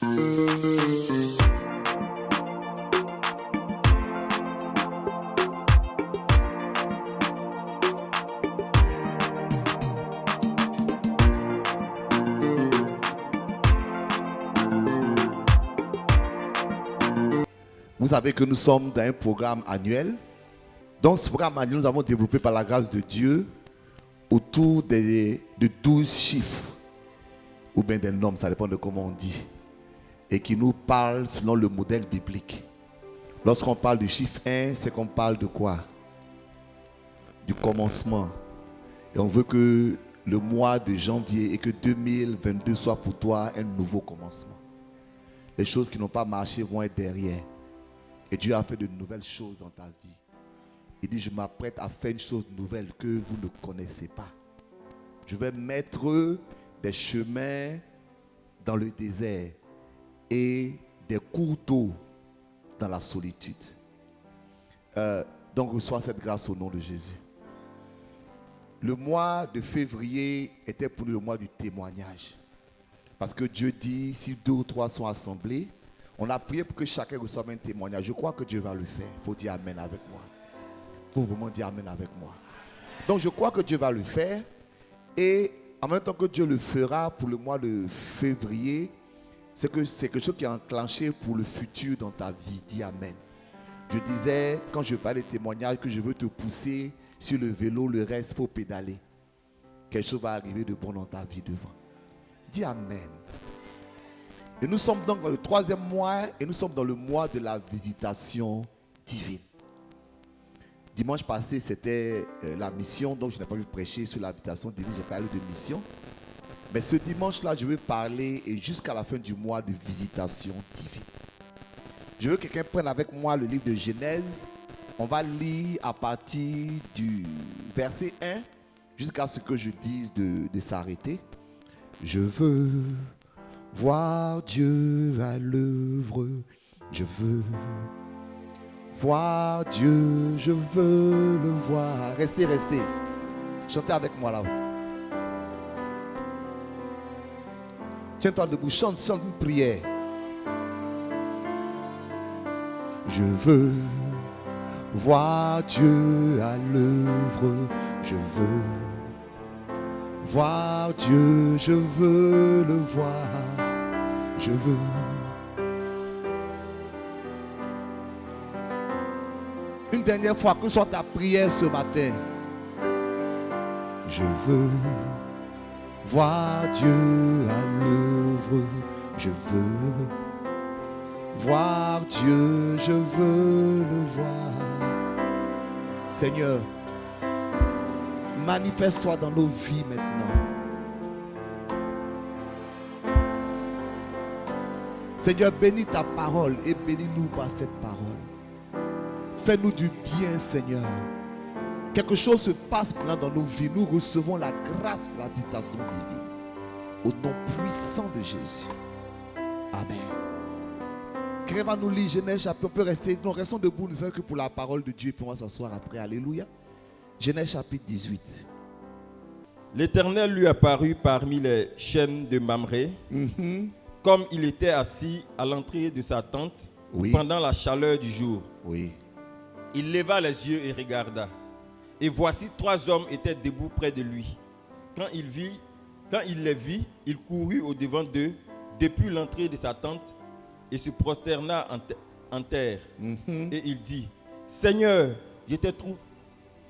Vous savez que nous sommes dans un programme annuel. Dans ce programme annuel, nous avons développé par la grâce de Dieu autour de 12 chiffres, ou bien des nombres, ça dépend de comment on dit, et qui nous parlent selon le modèle biblique. Lorsqu'on parle du chiffre 1, c'est qu'on parle de quoi? Du commencement. Et on veut que le mois de janvier et que 2022 soit pour toi un nouveau commencement. Les choses qui n'ont pas marché vont être derrière. Et Dieu a fait de nouvelles choses dans ta vie. Il dit, je m'apprête à faire une chose nouvelle que vous ne connaissez pas. Je vais mettre des chemins dans le désert et des cours d'eau dans la solitude. Donc reçois cette grâce au nom de Jésus. Le mois de février était pour nous le mois du témoignage. Parce que Dieu dit, si 2 ou 3 sont assemblés, on a prié pour que chacun reçoive un témoignage. Je crois que Dieu va le faire. Il faut dire Amen avec moi. Il faut vraiment dire Amen avec moi. Donc je crois que Dieu va le faire. Et en même temps que Dieu le fera pour le mois de février, c'est quelque chose qui est enclenché pour le futur dans ta vie. Dis Amen. Je disais, quand je parlais de témoignage, que je veux te pousser sur le vélo, le reste, il faut pédaler. Quelque chose va arriver de bon dans ta vie devant. Dis Amen. Et nous sommes donc dans le 3e mois et nous sommes dans le mois de la visitation divine. Dimanche passé, c'était la mission, donc je n'ai pas pu prêcher sur la visitation divine, j'ai parlé de mission. Mais ce dimanche-là, je vais parler et jusqu'à la fin du mois de visitation divine. Je veux que quelqu'un prenne avec moi le livre de Genèse. On va lire à partir du verset 1 jusqu'à ce que je dise de s'arrêter. Je veux voir Dieu à l'œuvre, je veux voir Dieu, je veux le voir. Restez. Chantez avec moi là-haut. Tiens-toi debout, chante une prière. Je veux voir Dieu à l'œuvre, je veux voir Dieu, je veux le voir, je veux. Une dernière fois, que soit ta prière ce matin. Je veux voir Dieu à l'œuvre, je veux voir Dieu, je veux le voir. Seigneur, manifeste-toi dans nos vies maintenant. Seigneur, bénis ta parole et bénis-nous par cette parole. Fais-nous du bien, Seigneur. Quelque chose se passe maintenant dans nos vies. Nous recevons la grâce de la visitation divine. Au nom puissant de Jésus. Amen. Quelqu'un va nous lire Genèse chapitre. On peut rester. Nous restons debout. Nous savons que pour la parole de Dieu. Et puis on va s'asseoir après. Alléluia. Genèse chapitre 18. L'Éternel lui apparut parmi les chênes de Mamré, comme il était assis à l'entrée de sa tente pendant la chaleur du jour. Oui. Il leva les yeux et regarda. Et voici 3 hommes étaient debout près de lui. Quand il les vit, il courut au-devant d'eux depuis l'entrée de sa tente et se prosterna en terre. Et il dit, Seigneur,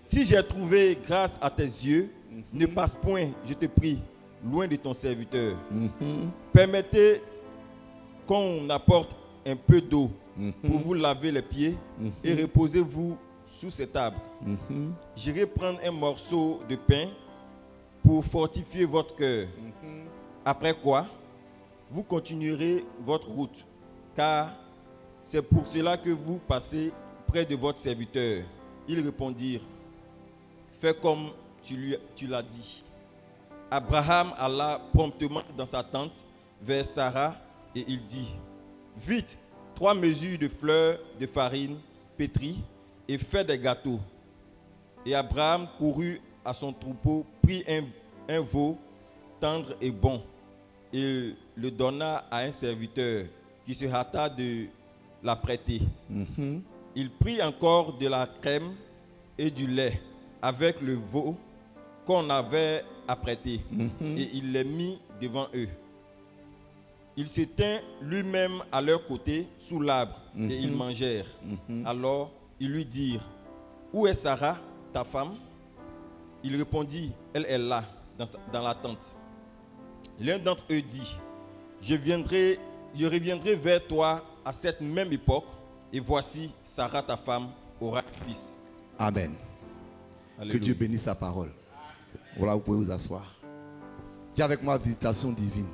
si j'ai trouvé grâce à tes yeux, ne passe point, je te prie, loin de ton serviteur. Permettez qu'on apporte un peu d'eau pour vous laver les pieds et reposez-vous sous cet arbre. J'irai prendre un morceau de pain pour fortifier votre cœur. Après quoi, vous continuerez votre route, car c'est pour cela que vous passez près de votre serviteur. Ils répondirent, fais comme tu l'as dit. Abraham alla promptement dans sa tente vers Sarah et il dit, vite, 3 mesures de fleurs de farine pétrie et fait des gâteaux. Et Abraham courut à son troupeau, prit un veau tendre et bon, et le donna à un serviteur qui se hâta de la prêter. Il prit encore de la crème et du lait avec le veau qu'on avait apprêté et il les mit devant eux. Il se tint lui-même à leur côté sous l'arbre et ils mangèrent. Alors ils lui dirent: où est Sarah, ta femme? Il répondit: elle est là, dans la tente. L'un d'entre eux dit: je reviendrai vers toi à cette même époque, et voici, Sarah, ta femme, aura un fils. Amen. Alléluia. Que Dieu bénisse sa parole. Voilà, vous pouvez vous asseoir. Dis avec moi, visitation divine.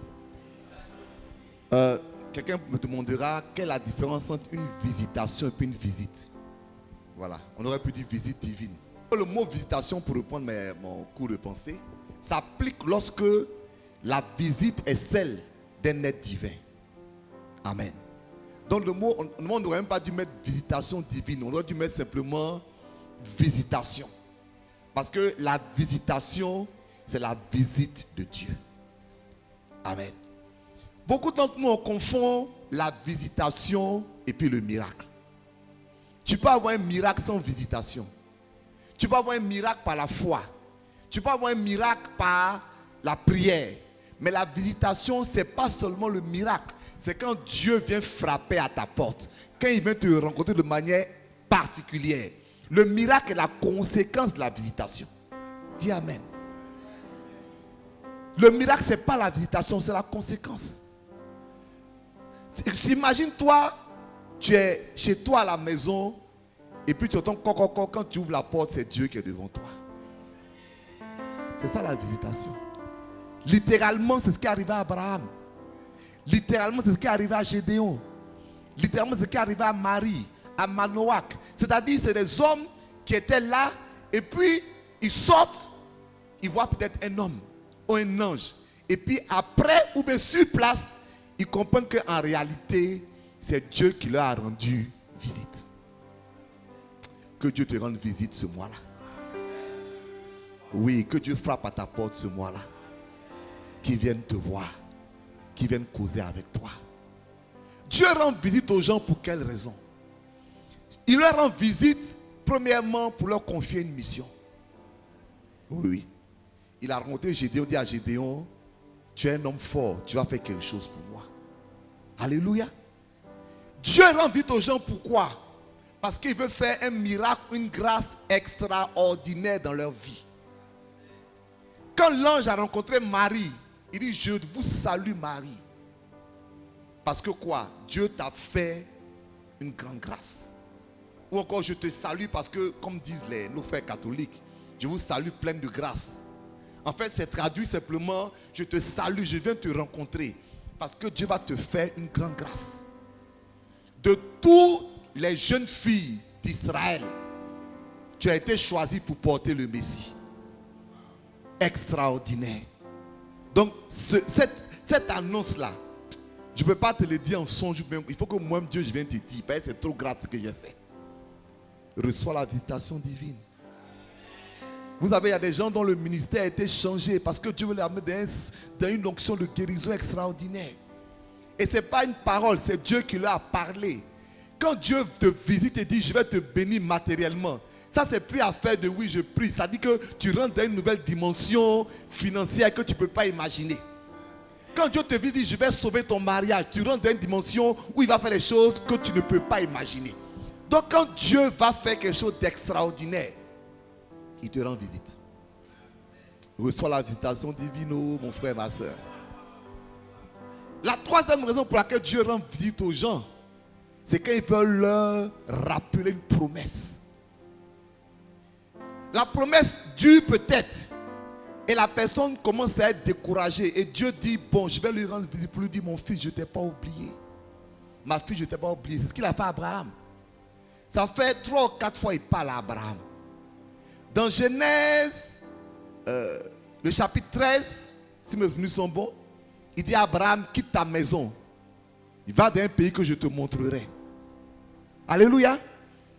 Quelqu'un me demandera quelle est la différence entre une visitation et puis une visite. Voilà, on aurait pu dire visite divine. Le mot visitation, pour reprendre mon cours de pensée, s'applique lorsque la visite est celle d'un être divin. Amen. Donc le mot, on n'aurait même pas dû mettre visitation divine, on aurait dû mettre simplement visitation. Parce que la visitation, c'est la visite de Dieu. Amen. Beaucoup d'entre nous, on confond la visitation et puis le miracle. Tu peux avoir un miracle sans visitation. Tu peux avoir un miracle par la foi. Tu peux avoir un miracle par la prière. Mais la visitation, ce n'est pas seulement le miracle. C'est quand Dieu vient frapper à ta porte. Quand il vient te rencontrer de manière particulière. Le miracle est la conséquence de la visitation. Dis Amen. Le miracle, ce n'est pas la visitation, c'est la conséquence. Imagine-toi, tu es chez toi à la maison et puis tu entends coco, quand tu ouvres la porte, c'est Dieu qui est devant toi. C'est ça la visitation. Littéralement, c'est ce qui est arrivé à Abraham. Littéralement, c'est ce qui est arrivé à Gédéon. Littéralement, c'est ce qui est arrivé à Marie, à Manoach. C'est-à-dire, c'est des hommes qui étaient là et puis ils sortent, ils voient peut-être un homme ou un ange. Et puis après, ou bien sur place, ils comprennent qu'en réalité, c'est Dieu qui leur a rendu visite. Que Dieu te rende visite ce mois-là. Oui, que Dieu frappe à ta porte ce mois-là. Qu'ils viennent te voir. Qu'ils viennent causer avec toi. Dieu rend visite aux gens pour quelle raison? Il leur rend visite, premièrement, pour leur confier une mission. Oui. Il a rencontré Gédéon, dit à Gédéon: tu es un homme fort, tu vas faire quelque chose pour moi. Alléluia. Dieu rend visite aux gens, pourquoi? Parce qu'il veut faire un miracle, une grâce extraordinaire dans leur vie. Quand l'ange a rencontré Marie, il dit: je vous salue Marie. Parce que quoi? Dieu t'a fait une grande grâce. Ou encore, je te salue parce que, comme disent nos frères catholiques, je vous salue pleine de grâce. En fait, c'est traduit simplement: je te salue, je viens te rencontrer. Parce que Dieu va te faire une grande grâce. De toutes les jeunes filles d'Israël, tu as été choisi pour porter le Messie. Extraordinaire. Donc, cette annonce-là, je ne peux pas te le dire en songe. Il faut que moi, Dieu, je vienne te dire. Parce que c'est trop grave ce que j'ai fait. Reçois la visitation divine. Vous savez, il y a des gens dont le ministère a été changé parce que Dieu veut les amener dans une onction de guérison extraordinaire. Et ce n'est pas une parole, c'est Dieu qui leur a parlé. Quand Dieu te visite et dit: je vais te bénir matériellement, ça c'est plus affaire de oui je prie. Ça dit que tu rentres dans une nouvelle dimension financière que tu ne peux pas imaginer. Quand Dieu te visite et dit: je vais sauver ton mariage, tu rentres dans une dimension où il va faire des choses que tu ne peux pas imaginer. Donc quand Dieu va faire quelque chose d'extraordinaire, il te rend visite. Reçois la visitation divine, mon frère, ma soeur. La troisième raison pour laquelle Dieu rend visite aux gens, c'est qu'il veut leur rappeler une promesse. La promesse dure peut-être. Et la personne commence à être découragée. Et Dieu dit: bon, je vais lui rendre visite pour lui dire: mon fils, je ne t'ai pas oublié. Ma fille, je ne t'ai pas oublié. C'est ce qu'il a fait à Abraham. Ça fait 3 ou 4 fois qu'il parle à Abraham. Dans Genèse, le chapitre 13, si mes souvenirs sont bons, il dit à Abraham: quitte ta maison. Il va dans un pays que je te montrerai. Alléluia.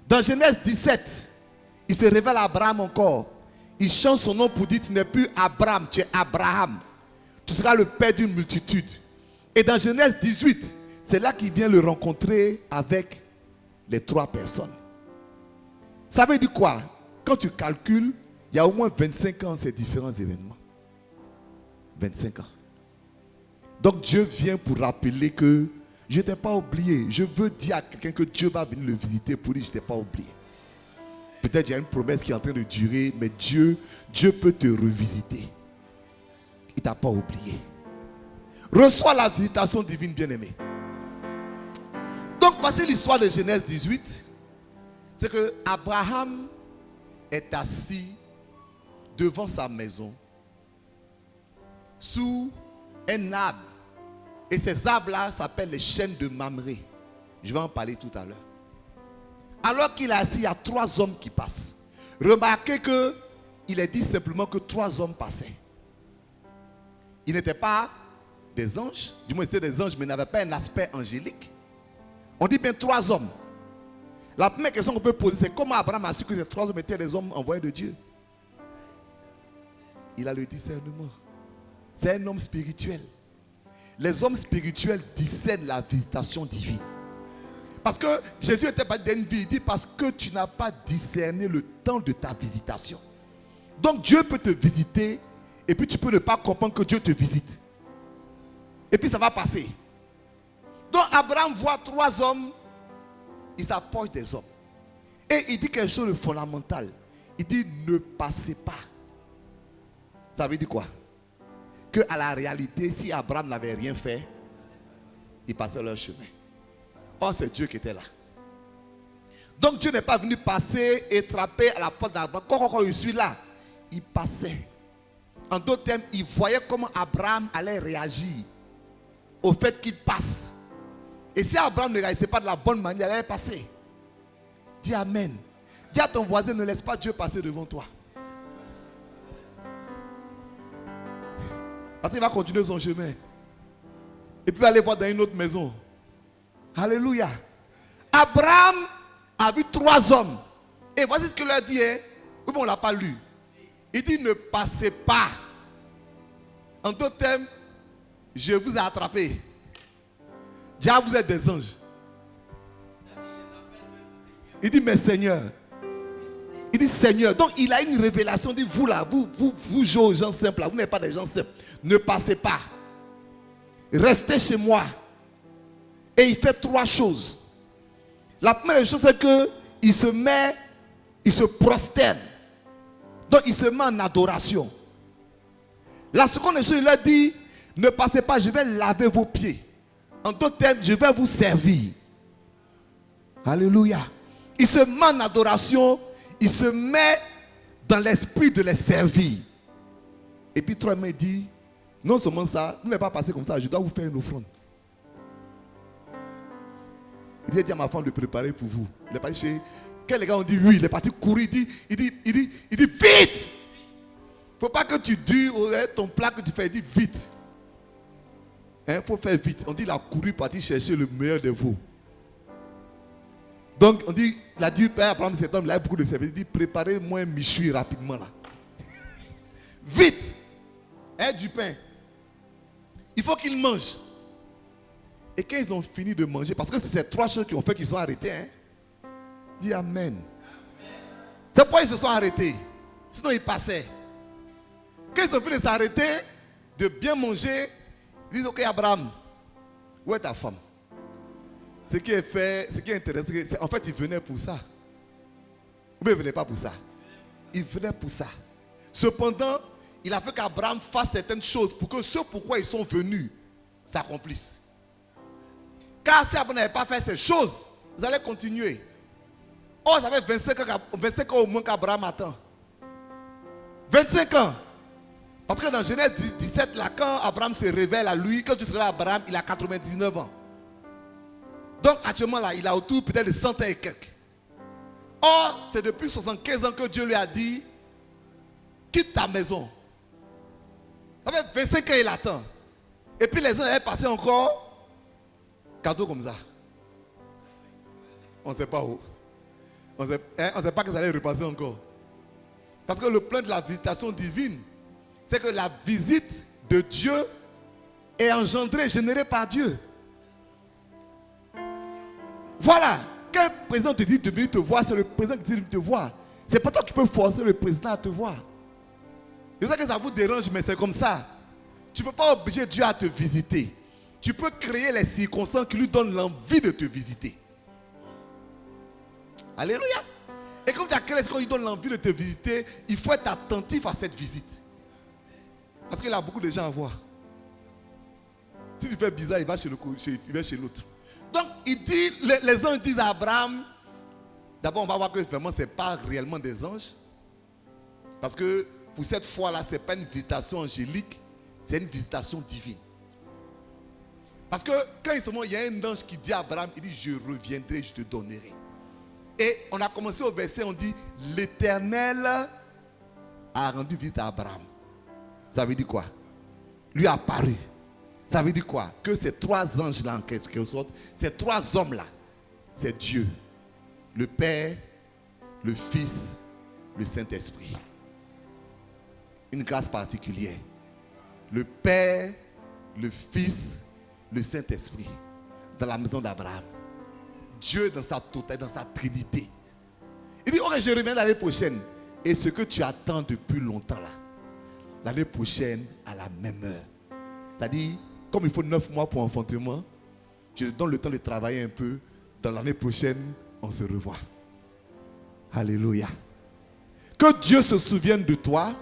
Dans Genèse 17, il se révèle à Abraham encore. Il change son nom pour dire: tu n'es plus Abraham, tu es Abraham. Tu seras le père d'une multitude. Et dans Genèse 18, c'est là qu'il vient le rencontrer avec les 3 personnes. Ça veut dire quoi? Quand tu calcules, il y a au moins 25 ans ces différents événements. 25 ans. Donc Dieu vient pour rappeler que je ne t'ai pas oublié. Je veux dire à quelqu'un que Dieu va venir le visiter pour dire je ne t'ai pas oublié. Peut-être il y a une promesse qui est en train de durer, mais Dieu peut te revisiter. Il ne t'a pas oublié. Reçois la visitation divine, bien-aimé. Donc voici l'histoire de Genèse 18. C'est que Abraham est assis devant sa maison sous un arbre. Et ces arbres-là s'appellent les chênes de Mamré. Je vais en parler tout à l'heure. Alors qu'il est assis, il y a 3 hommes qui passent. Remarquez qu'il est dit simplement que 3 hommes passaient. Ils n'étaient pas des anges, du moins c'était des anges, mais n'avaient pas un aspect angélique. On dit bien 3 hommes. La première question qu'on peut poser, c'est comment Abraham a su que ces 3 hommes étaient des hommes envoyés de Dieu? Il a le discernement. C'est un homme spirituel. Les hommes spirituels discernent la visitation divine. Parce que Jésus n'était pas d'une vie, il dit parce que tu n'as pas discerné le temps de ta visitation. Donc Dieu peut te visiter et puis tu peux ne pas comprendre que Dieu te visite. Et puis ça va passer. Donc Abraham voit 3 hommes, il s'approche des hommes. Et il dit quelque chose de fondamental. Il dit ne passez pas. Ça veut dire quoi? Que à la réalité, si Abraham n'avait rien fait, ils passaient leur chemin. Or, c'est Dieu qui était là. Donc, Dieu n'est pas venu passer et frapper à la porte d'Abraham. Quand je suis là, il passait. En d'autres termes, il voyait comment Abraham allait réagir au fait qu'il passe. Et si Abraham ne réagissait pas de la bonne manière, il allait passer. Dis Amen. Dis à ton voisin, ne laisse pas Dieu passer devant toi. Parce qu'il va continuer son chemin. Et puis aller voir dans une autre maison. Alléluia. Abraham a vu 3 hommes. Et voici ce qu'il leur dit. Oui, mais on ne l'a pas lu. Il dit ne passez pas. En d'autres termes, je vous ai attrapé. Déjà vous êtes des anges. Il dit mais Seigneur. Il dit Seigneur. Donc il a une révélation. Il dit vous là, vous jouez aux gens simples là. Vous n'êtes pas des gens simples. Ne passez pas. Restez chez moi. Et il fait 3 choses. La première chose c'est que il se prosterne. Donc il se met en adoration. La seconde chose, il leur dit, ne passez pas, je vais laver vos pieds. En d'autres termes, je vais vous servir. Alléluia. Il se met en adoration, il se met dans l'esprit de les servir. Et puis 3, il dit, non seulement ça, vous n'êtes pas passé comme ça, je dois vous faire une offrande. Il dit à ma femme de préparer pour vous. Il est parti chez... Quand les gars ont dit oui, il est parti courir, il dit vite. Il ne faut pas que tu dures ton plat que tu fais, il dit vite. Il faut faire vite. On dit il a couru, parti chercher le meilleur de vous. Donc on dit, il a dit, Père Abraham, cet homme, il a beaucoup de services. Il dit, préparez-moi un michui rapidement là. Vite. Du pain. Il faut qu'il mange. Et quand ils ont fini de manger, parce que c'est ces 3 choses qui ont fait qu'ils sont arrêtés. Dis Amen. C'est pourquoi ils se sont arrêtés. Sinon ils passaient. Quand ils ont fini de s'arrêter, de bien manger, ils disent ok Abraham, où est ta femme? Ce qui est intéressant, c'est en fait ils venaient pour ça. Mais ils ne venaient pas pour ça. Ils venaient pour ça. Cependant, il a fait qu'Abraham fasse certaines choses pour que ce pourquoi ils sont venus s'accomplissent. Car si Abraham n'avait pas fait ces choses, vous allez continuer. Oh, ça fait 25 ans au moins qu'Abraham attend. 25 ans. Parce que dans Genèse 17, là, quand Abraham se révèle à lui, quand tu te révèles à Abraham, il a 99 ans. Donc actuellement là, il a autour peut-être de 100 ans et quelques. Or, c'est depuis 75 ans que Dieu lui a dit, quitte ta maison. Ça fait 25 ans il attend. Et puis les ans avaient passé encore. Cadeau comme ça. On ne sait pas où. On ne sait pas que ça allait repasser encore. Parce que le plan de la visitation divine, c'est que la visite de Dieu est engendré, généré par Dieu. Voilà. Quand un président te dit de venir te voir, c'est le président qui dit de venir te voir. C'est pas toi qui peux forcer le président à te voir. Je sais que ça vous dérange, mais c'est comme ça. Tu ne peux pas obliger Dieu à te visiter. Tu peux créer les circonstances qui lui donnent l'envie de te visiter. Alléluia. Et comme tu as créé les circonstances qui lui donnent l'envie de te visiter, il faut être attentif à cette visite. Parce qu'il a beaucoup de gens à voir. Si tu fais bizarre, il va chez l'autre. Donc, il dit, les anges disent à Abraham, d'abord, on va voir que vraiment, ce n'est pas réellement des anges. Parce que pour cette fois-là, ce n'est pas une visitation angélique, c'est une visitation divine. Parce que quand il y a un ange qui dit à Abraham, il dit, je reviendrai, je te donnerai. Et on a commencé au verset, on dit, l'Éternel a rendu visite à Abraham. Ça veut dire quoi? Lui a apparu. Ça veut dire quoi? Que ces trois anges-là, en quelque sorte, ces trois hommes-là, c'est Dieu, le Père, le Fils, le Saint-Esprit. Une grâce particulière. Le Père, le Fils, le Saint-Esprit, dans la maison d'Abraham. Dieu dans sa totalité, dans sa trinité. Il dit, ok, je reviens l'année prochaine. Et ce que tu attends depuis longtemps là, l'année prochaine, à la même heure. C'est-à-dire, comme il faut 9 mois pour enfantement, je te donne le temps de travailler un peu. Dans l'année prochaine, on se revoit. Alléluia. Que Dieu se souvienne de toi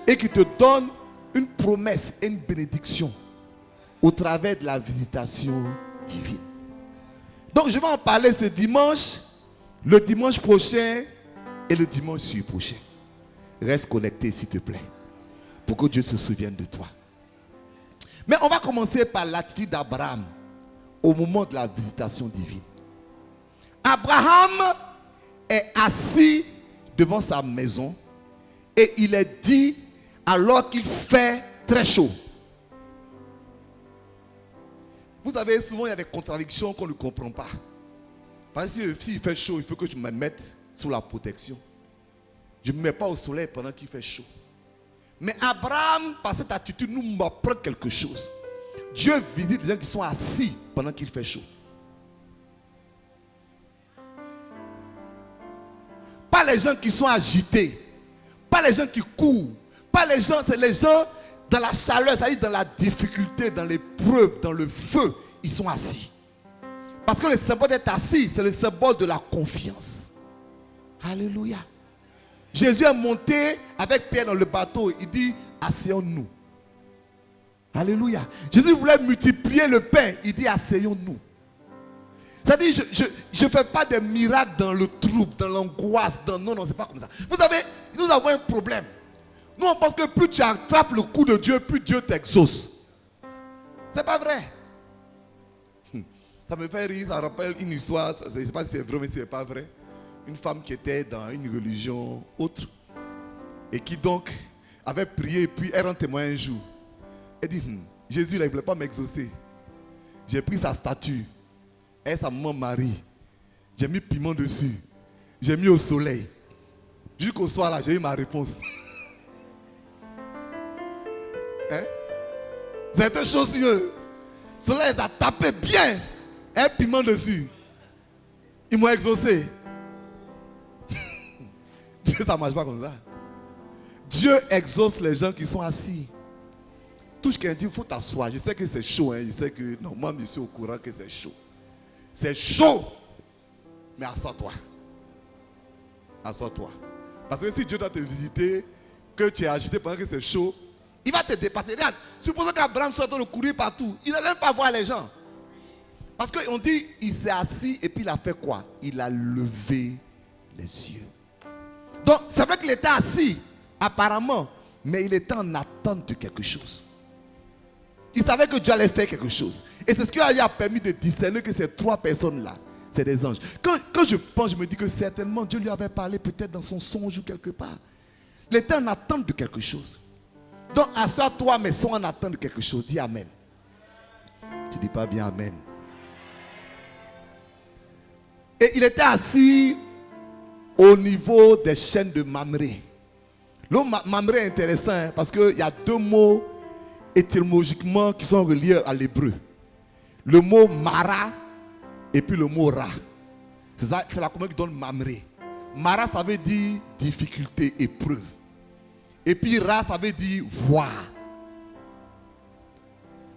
et qu'il te donne une promesse et une bénédiction au travers de la visitation divine. Donc je vais en parler ce dimanche, le dimanche prochain et le dimanche prochain. Reste connecté s'il te plaît, pour que Dieu se souvienne de toi. Mais on va commencer par l'attitude d'Abraham au moment de la visitation divine. Abraham est assis devant sa maison et il est dit alors qu'il fait très chaud. Vous savez, souvent il y a des contradictions qu'on ne comprend pas. Parce que s'il fait chaud, il faut que je me mette sous la protection. Je ne me mets pas au soleil pendant qu'il fait chaud. Mais Abraham, par cette attitude, nous m'apprend quelque chose. Dieu visite les gens qui sont assis pendant qu'il fait chaud. Pas les gens qui sont agités. Pas les gens qui courent. Pas les gens, c'est les gens dans la chaleur, c'est-à-dire dans la difficulté, dans l'épreuve, dans le feu. Ils sont assis. Parce que le symbole d'être assis, c'est le symbole de la confiance. Alléluia. Jésus est monté avec Pierre dans le bateau. Il dit, asseyons-nous. Alléluia. Jésus voulait multiplier le pain. Il dit, asseyons-nous. C'est-à-dire, je ne fais pas des miracles dans le trouble, dans l'angoisse. Non, c'est pas comme ça. Vous savez, nous avons un problème. Nous, on pense que plus tu attrapes le coup de Dieu, plus Dieu t'exauce. C'est pas vrai. Ça me fait rire, ça rappelle une histoire. Je ne sais pas si c'est vrai, mais ce n'est pas vrai. Une femme qui était dans une religion autre et qui donc avait prié et puis elle rend témoin un jour. Elle dit, Jésus, il ne voulait pas m'exaucer. J'ai pris sa statue et sa maman Marie. J'ai mis piment dessus. J'ai mis au soleil. Jusqu'au soir là, j'ai eu ma réponse. Hein? C'était chaussures. Le soleil a tapé bien. Un piment dessus. Ils m'ont exaucé. Dieu, ça ne marche pas comme ça. Dieu exauce les gens qui sont assis. Touche quelqu'un dit, il faut t'asseoir. Je sais que c'est chaud. Hein. Je sais que, non, moi, je suis au courant que c'est chaud. C'est chaud. Mais assois-toi. Assois-toi. Parce que si Dieu doit te visiter, que tu es agité pendant que c'est chaud, il va te dépasser. Regarde, supposons qu'Abraham soit en train de courir partout. Il n'allait même pas voir les gens. Parce qu'on dit, il s'est assis et puis il a fait quoi? Il a levé les yeux. Donc, c'est vrai qu'il était assis, apparemment, mais il était en attente de quelque chose. Il savait que Dieu allait faire quelque chose. Et c'est ce qui lui a permis de discerner que ces trois personnes-là, c'est des anges. Quand je pense, je me dis que certainement Dieu lui avait parlé peut-être dans son songe ou quelque part. Il était en attente de quelque chose. Donc, assois-toi, mais sois en attente de quelque chose. Dis Amen. Tu ne dis pas bien Amen. Et il était assis au niveau des chaînes de Mamré. Le Mamré est intéressant parce qu'il y a deux mots étymologiquement qui sont reliés à l'hébreu. Le mot Mara et puis le mot Ra. C'est la commune qui donne Mamré. Mara, ça veut dire difficulté, épreuve. Et puis Ra, ça veut dire voir.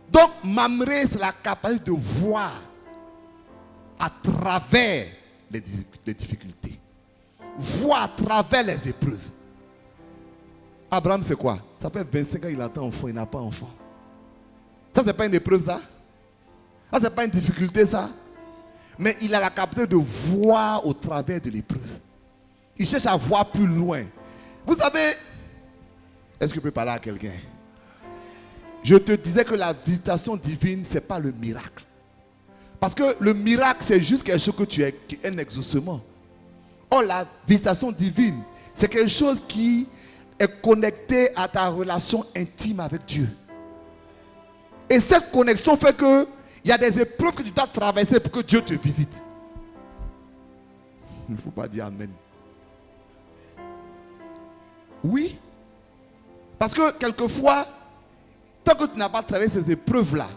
Donc Mamré, c'est la capacité de voir à travers les difficultés. Voir à travers les épreuves. Abraham, c'est quoi? Ça fait 25 ans qu'il attend enfant, il n'a pas enfant. Ça, c'est pas une épreuve, ça? Ça, c'est pas une difficulté, ça? Mais il a la capacité de voir au travers de l'épreuve. Il cherche à voir plus loin. Vous savez, est-ce que je peux parler à quelqu'un? Je te disais que la visitation divine, ce n'est pas le miracle. Parce que le miracle, c'est juste quelque chose que tu es, qui est un exaucement. Or, la visitation divine, c'est quelque chose qui est connecté à ta relation intime avec Dieu. Et cette connexion fait que il y a des épreuves que tu dois traverser pour que Dieu te visite. Il ne faut pas dire amen. Oui. Parce que quelquefois, tant que tu n'as pas traversé ces épreuves-là,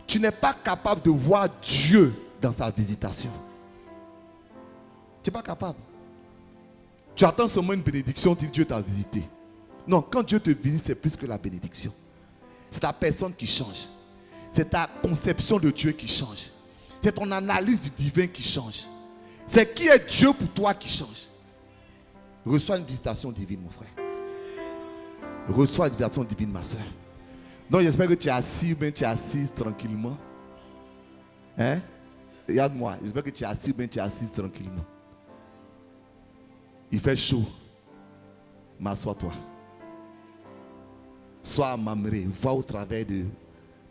tu n'es pas capable de voir Dieu dans sa visitation. Tu n'es pas capable. Tu attends seulement une bénédiction, tu dis Dieu t'a visité. Non, quand Dieu te visite, c'est plus que la bénédiction. C'est ta personne qui change. C'est ta conception de Dieu qui change. C'est ton analyse du divin qui change. C'est qui est Dieu pour toi qui change. Reçois une visitation divine, mon frère. Reçois une visitation divine, ma soeur. Donc j'espère que tu es assis, bien tu es assise tranquillement. Hein? Regarde-moi, j'espère que tu es assis, bien tu es assise tranquillement. Il fait chaud. M'assois-toi. Sois à Mamré, vois au travers de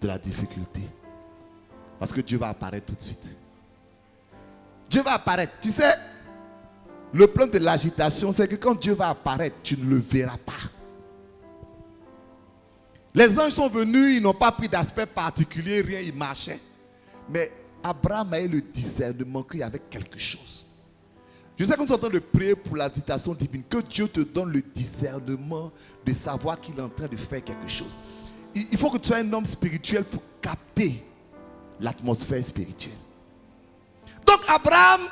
la difficulté. Parce que Dieu va apparaître tout de suite. Dieu va apparaître. Tu sais, le plan de l'agitation, c'est que quand Dieu va apparaître, tu ne le verras pas. Les anges sont venus, ils n'ont pas pris d'aspect particulier, rien, ils marchaient. Mais Abraham a eu le discernement qu'il y avait quelque chose. Je sais qu'on est en train de prier pour la visitation divine, que Dieu te donne le discernement de savoir qu'il est en train de faire quelque chose. Il faut que tu sois un homme spirituel pour capter l'atmosphère spirituelle. Donc Abraham,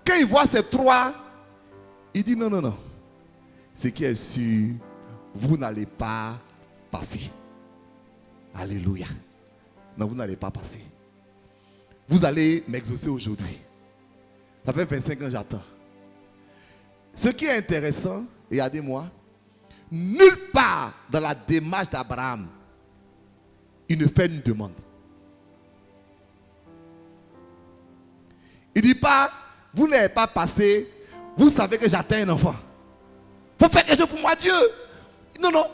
quand il voit ces trois, il dit non. Ce qui est sûr, vous n'allez pas passer. Alléluia. Non, vous n'allez pas passer. Vous allez m'exaucer aujourd'hui. Ça fait 25 ans que j'attends. Ce qui est intéressant, regardez-moi, nulle part dans la démarche d'Abraham, il ne fait une demande. Il ne dit pas, vous n'avez pas passé, vous savez que j'attends un enfant. Il faut faire quelque chose pour moi, Dieu. Non.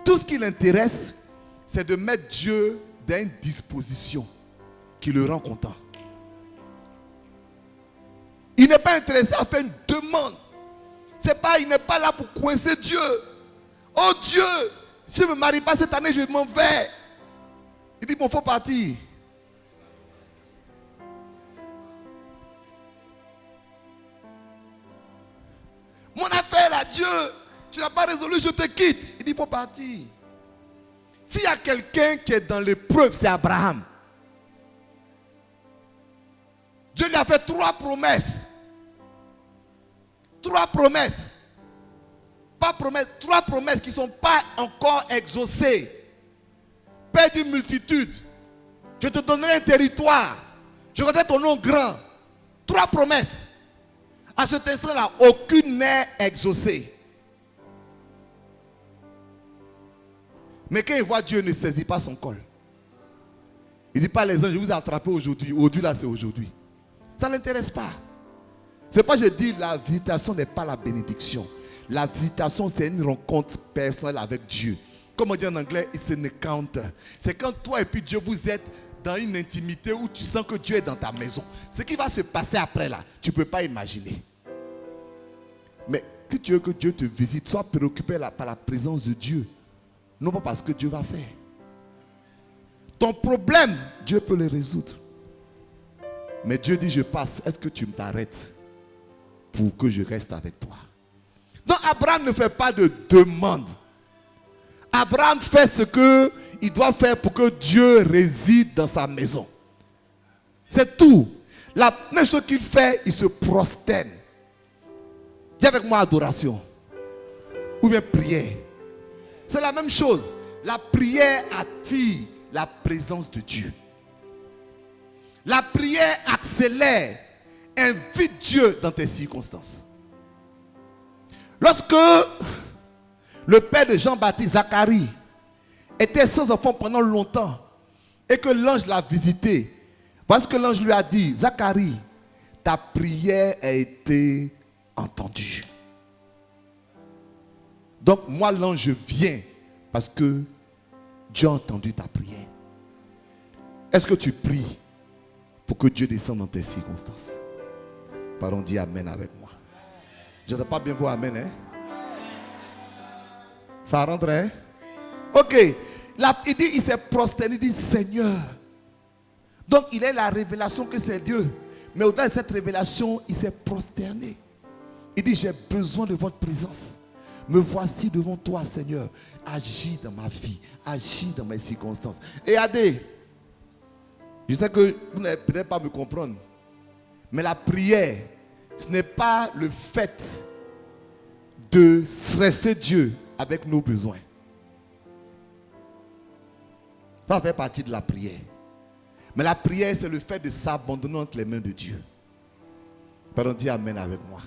Tout ce qui l'intéresse, c'est de mettre Dieu dans une disposition qui le rend content. Il n'est pas intéressé à faire une demande. Il n'est pas là pour coincer Dieu. Oh Dieu, si je ne me marie pas cette année, je m'en vais. Il dit, bon, il faut partir. Mon affaire là, Dieu, tu n'as pas résolu, je te quitte. Il dit, il faut partir. S'il y a quelqu'un qui est dans l'épreuve, c'est Abraham. Dieu lui a fait 3 promesses. 3 promesses. Pas promesses, 3 promesses qui ne sont pas encore exaucées. Père d'une multitude, je te donnerai un territoire. Je rendrai ton nom grand. 3 promesses. À cet instant-là, aucune n'est exaucée. Mais quand il voit Dieu ne saisit pas son col. Il ne dit pas les anges, je vous ai attrapé aujourd'hui. Aujourd'hui, là, c'est aujourd'hui. Ça ne l'intéresse pas. C'est pas, je dis, la visitation n'est pas la bénédiction. La visitation, c'est une rencontre personnelle avec Dieu. Comme on dit en anglais, it's an encounter. C'est quand toi et puis Dieu, vous êtes dans une intimité où tu sens que Dieu est dans ta maison. Ce qui va se passer après là, tu ne peux pas imaginer. Mais si tu veux que Dieu te visite, sois préoccupé par la présence de Dieu. Non pas parce que Dieu va faire. Ton problème, Dieu peut le résoudre. Mais Dieu dit, je passe. Est-ce que tu t'arrêtes pour que je reste avec toi? Donc Abraham ne fait pas de demande. Abraham fait ce il doit faire pour que Dieu réside dans sa maison. C'est tout. La même chose qu'il fait, il se prosterne. Dis avec moi adoration. Ou bien prière. C'est la même chose. La prière attire la présence de Dieu. La prière accélère, invite Dieu dans tes circonstances. Lorsque le père de Jean-Baptiste, Zacharie, était sans enfant pendant longtemps et que l'ange l'a visité, parce que l'ange lui a dit, Zacharie, ta prière a été entendue. Donc moi l'ange viens parce que Dieu a entendu ta prière. Est-ce que tu pries pour que Dieu descende dans tes circonstances? Pardon, dis amen avec moi. Je n'entends pas bien vos amen, hein? Ça rentre, hein? Ok. Là, il dit, il s'est prosterné, il dit Seigneur. Donc il a la révélation que c'est Dieu. Mais au-delà de cette révélation, il s'est prosterné. Il dit, j'ai besoin de votre présence. Me voici devant toi, Seigneur. Agis dans ma vie. Agis dans mes circonstances. Et Adé, je sais que vous n'allez peut-être pas me comprendre. Mais la prière, ce n'est pas le fait de stresser Dieu avec nos besoins. Ça fait partie de la prière. Mais la prière, c'est le fait de s'abandonner entre les mains de Dieu. Pardon, dis amen avec moi.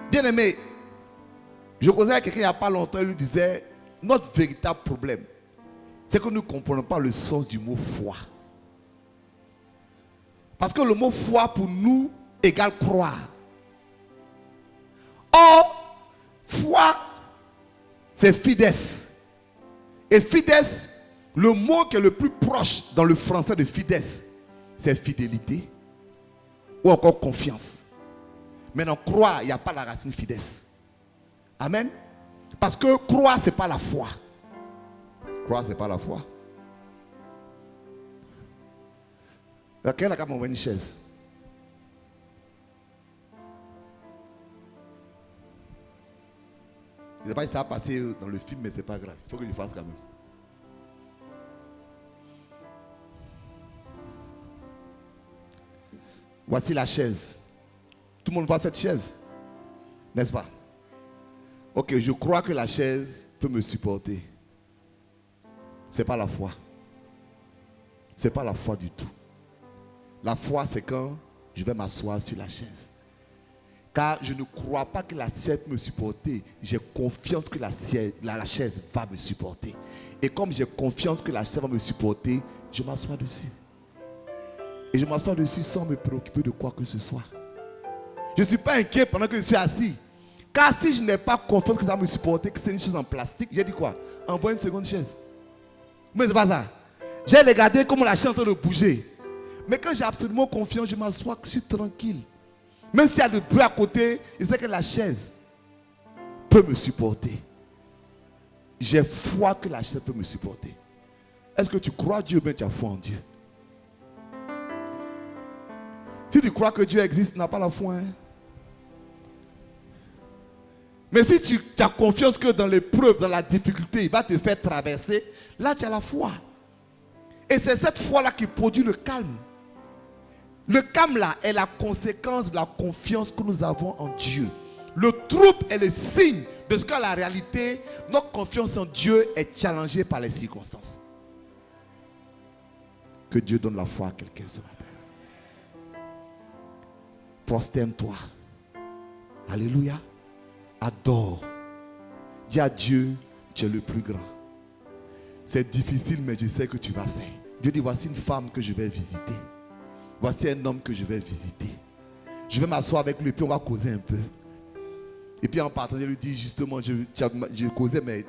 Bien aimé, je causais avec quelqu'un il n'y a pas longtemps, il lui disait, notre véritable problème, c'est que nous ne comprenons pas le sens du mot foi. Parce que le mot foi pour nous égale croire. Or, foi, c'est fides. Et fides, le mot qui est le plus proche dans le français de fides, c'est fidélité ou encore confiance. Maintenant, croire, il n'y a pas la racine fides. Amen. Parce que croire, ce n'est pas la foi. Croire, ce n'est pas la foi. Quelqu'un a m'envoyé une chaise. Je ne sais pas si ça a passé dans le film, mais ce n'est pas grave. Il faut que je fasse quand même. Voici la chaise. Tout le monde voit cette chaise, n'est-ce pas? Ok, je crois que la chaise peut me supporter. Ce n'est pas la foi. Ce n'est pas la foi du tout. La foi, c'est quand je vais m'asseoir sur la chaise. Car je ne crois pas que la chaise peut me supporter. J'ai confiance que la chaise va me supporter. Et comme j'ai confiance que la chaise va me supporter, je m'assois dessus. Et je m'assois dessus sans me préoccuper de quoi que ce soit. Je ne suis pas inquiet pendant que je suis assis. Car si je n'ai pas confiance que ça va me supporter, que c'est une chaise en plastique, j'ai dit quoi? Envoie une seconde chaise. Mais c'est pas ça. J'ai regardé comment la chaise est en train de bouger. Mais quand j'ai absolument confiance, je m'assois, je suis tranquille. Même s'il y a de bruit à côté, je sais que la chaise peut me supporter. J'ai foi que la chaise peut me supporter. Est-ce que tu crois Dieu ou bien tu as foi en Dieu? Si tu crois que Dieu existe, tu n'as pas la foi. Hein? Mais si tu as confiance que dans l'épreuve, dans la difficulté, il va te faire traverser, là tu as la foi. Et c'est cette foi-là qui produit le calme. Le calme là est la conséquence de la confiance que nous avons en Dieu. Le trouble est le signe de ce qu'en la réalité, notre confiance en Dieu est challengée par les circonstances. Que Dieu donne la foi à quelqu'un ce matin. Prosterne-toi. Alléluia. Adore. Dis à Dieu, tu es le plus grand. C'est difficile, mais je sais que tu vas faire. Dieu dit, voici une femme que je vais visiter. Voici un homme que je vais visiter. Je vais m'asseoir avec lui et puis on va causer un peu. Et puis en partant, je lui dis justement, je causais, mais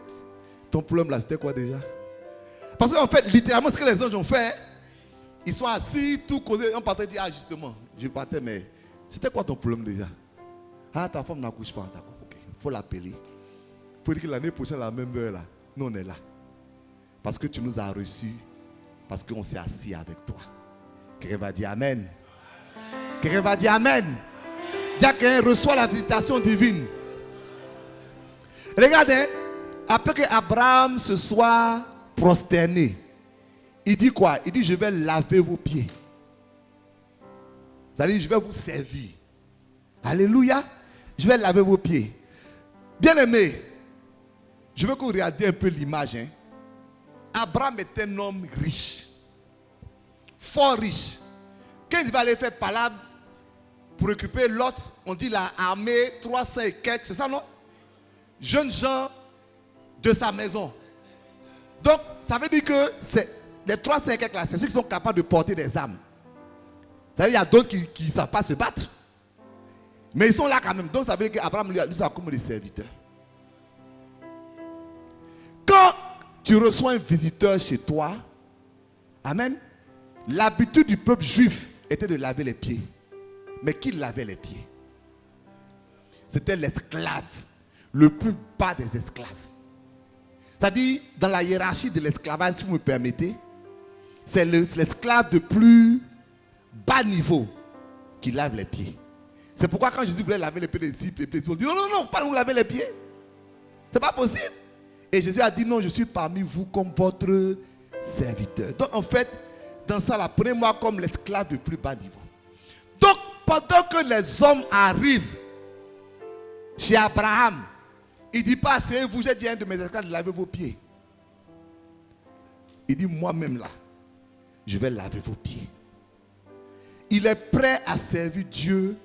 ton problème là, c'était quoi déjà? Parce qu'en fait, littéralement, ce que les anges ont fait, ils sont assis, tout causé. En partant, il dit, ah justement, je partais, mais c'était quoi ton problème déjà? Ah, ta femme n'accouche pas. D'accord, ok, il faut l'appeler. Il faut dire que l'année prochaine, à la même heure là, nous on est là. Parce que tu nous as reçus, parce qu'on s'est assis avec toi. Quelqu'un va dire Amen. Quelqu'un va dire Amen. Dis à quelqu'un, reçoit la visitation divine. Regardez, après que Abraham se soit prosterné. Il dit quoi? Il dit, je vais laver vos pieds. C'est-à-dire, je vais vous servir. Alléluia. Je vais laver vos pieds. Bien-aimé, je veux que vous regardiez un peu l'image. Hein. Abraham est un homme riche. Fort riche. Quand il va aller faire palabre pour occuper Lot, on dit la armée 300 et quelques, c'est ça non? Jeunes gens de sa maison. Donc, ça veut dire que les 300 et quelques là, c'est ceux qui sont capables de porter des armes. Ça veut dire qu'il y a d'autres qui ne savent pas se battre. Mais ils sont là quand même. Donc, ça veut dire qu'Abraham lui a comme des serviteurs. Quand tu reçois un visiteur chez toi, amen, l'habitude du peuple juif était de laver les pieds. Mais qui lavait les pieds? C'était l'esclave, le plus bas des esclaves. C'est-à-dire, dans la hiérarchie de l'esclavage, si vous me permettez, c'est l'esclave de plus bas niveau qui lave les pieds. C'est pourquoi quand Jésus voulait laver les pieds des disciples, on dit non, pas nous laver les pieds. C'est pas possible. Et Jésus a dit non, je suis parmi vous comme votre serviteur. Donc en fait, dans ça, là, prenez-moi comme l'esclave de plus bas niveau. Donc, pendant que les hommes arrivent chez Abraham, il ne dit pas, c'est vous, j'ai dit à un de mes esclaves de laver vos pieds. Il dit, moi-même là, je vais laver vos pieds. Il est prêt à servir Dieu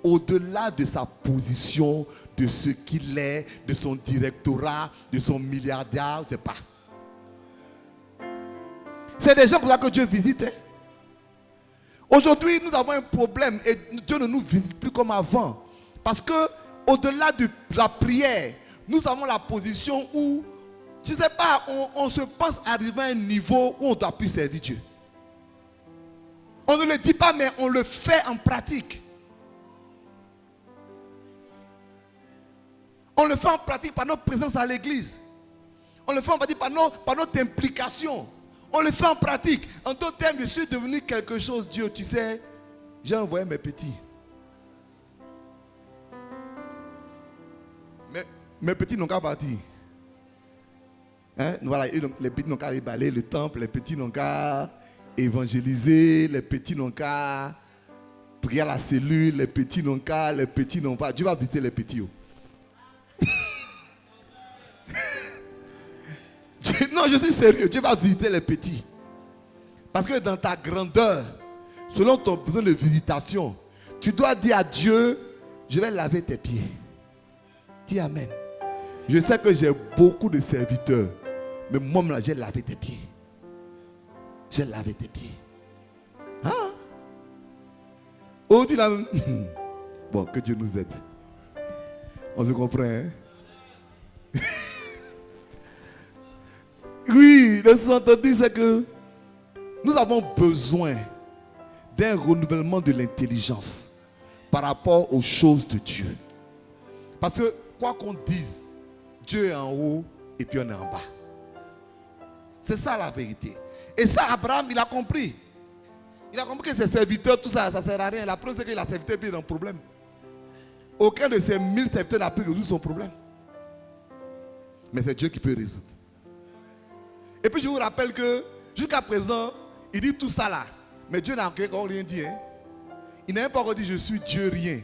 au-delà de sa position, de ce qu'il est, de son directorat, de son milliardaire, je ne sais pas. C'est des gens comme ça que Dieu visite. Hein? Aujourd'hui, nous avons un problème et Dieu ne nous visite plus comme avant. Parce que au-delà de la prière, nous avons la position où, je ne sais pas, on se pense arriver à un niveau où on ne doit plus servir Dieu. On ne le dit pas, mais on le fait en pratique. On le fait en pratique par notre présence à l'église. On le fait en pratique par notre implication. On le fait en pratique. En d'autres termes, je suis devenu quelque chose, Dieu, tu sais, j'ai envoyé mes petits. Mais mes petits n'ont qu'à partir. Hein? Voilà, les petits n'ont qu'à aller balayer le temple, les petits n'ont qu'à évangéliser, les petits n'ont qu'à prier à la cellule, les petits n'ont pas. Dieu va visiter les petits. Non, je suis sérieux. Dieu va visiter les petits. Parce que dans ta grandeur, selon ton besoin de visitation, tu dois dire à Dieu, je vais laver tes pieds. Dis amen. Je sais que j'ai beaucoup de serviteurs, mais moi, là, j'ai lavé tes pieds. J'ai lavé tes pieds. Hein? Oh, dis là. Bon, que Dieu nous aide. On se comprend, hein? Oui, le sous-entendu, c'est que nous avons besoin d'un renouvellement de l'intelligence par rapport aux choses de Dieu. Parce que, quoi qu'on dise, Dieu est en haut et puis on est en bas. C'est ça la vérité. Et ça, Abraham, il a compris. Il a compris que ses serviteurs, tout ça, ça ne sert à rien. La preuve, c'est que les serviteurs est dans le problème. Aucun de ces 1000 serviteurs n'a pu résoudre son problème. Mais c'est Dieu qui peut résoudre. Et puis je vous rappelle que jusqu'à présent, il dit tout ça là. Mais Dieu n'a encore rien dit. Hein? Il n'a même pas encore dit je suis Dieu, rien.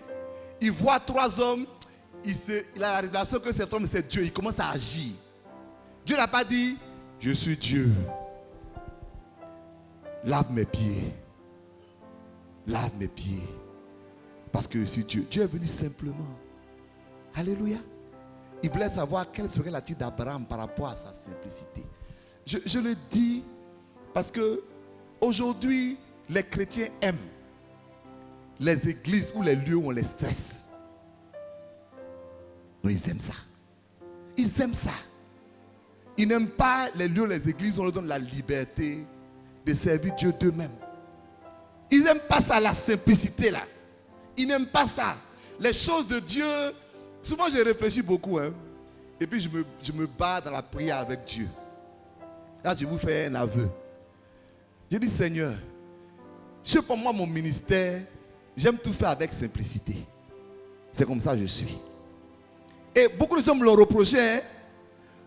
Il voit 3 hommes, il a la révélation que cet homme c'est Dieu. Il commence à agir. Dieu n'a pas dit je suis Dieu. Lave mes pieds. Lave mes pieds. Parce que je suis Dieu. Dieu est venu simplement. Alléluia. Il voulait savoir quelle serait l'attitude d'Abraham par rapport à sa simplicité. Je le dis parce que aujourd'hui, les chrétiens aiment les églises ou les lieux où on les stresse. Non, ils aiment ça. Ils aiment ça. Ils n'aiment pas les lieux, les églises où on leur donne la liberté de servir Dieu d'eux-mêmes. Ils n'aiment pas ça, la simplicité là. Ils n'aiment pas ça. Les choses de Dieu, souvent j'ai réfléchi beaucoup. Hein, et puis je me bats dans la prière avec Dieu. Là, je vous fais un aveu. Je dis, Seigneur, je sais pas moi, mon ministère, j'aime tout faire avec simplicité. C'est comme ça que je suis. Et beaucoup de gens me l'ont reproché. Hein.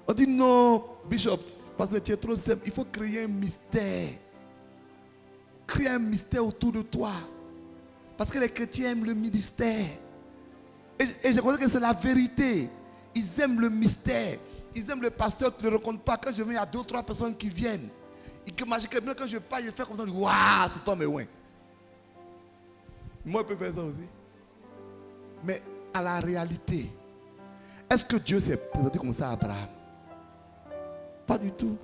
On dit, non, Bishop, Parce que tu es trop simple. Il faut créer un mystère. Créer un mystère autour de toi. Parce que les chrétiens aiment le mystère. Et je crois que c'est la vérité. Ils aiment le mystère. Ils aiment le pasteur, tu ne le rencontres pas. Quand je viens, il y a 2 ou 3 personnes qui viennent. Et que magiquement, quand je parle, je fais comme ça. Waouh, c'est toi, mais ouais. Moi, je peux faire ça aussi. Mais à la réalité, est-ce que Dieu s'est présenté comme ça à Abraham? Pas du tout.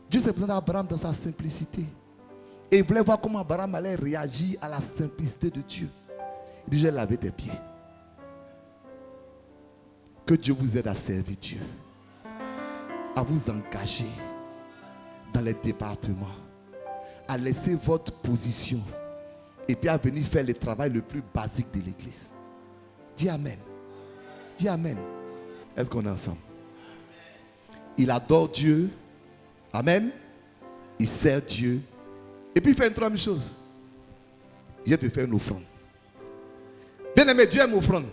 Dieu s'est présenté à Abraham dans sa simplicité. Et il voulait voir comment Abraham allait réagir à la simplicité de Dieu. Il dit, je vais laver tes pieds. Que Dieu vous aide à servir Dieu. À vous engager dans les départements. À laisser votre position. Et puis à venir faire le travail le plus basique de l'église. Dis Amen. Dis Amen. Est-ce qu'on est ensemble? Il adore Dieu. Amen. Il sert Dieu. Et puis il fait une troisième chose. Il vient de faire une offrande. Bien aimé, Dieu aime offrande.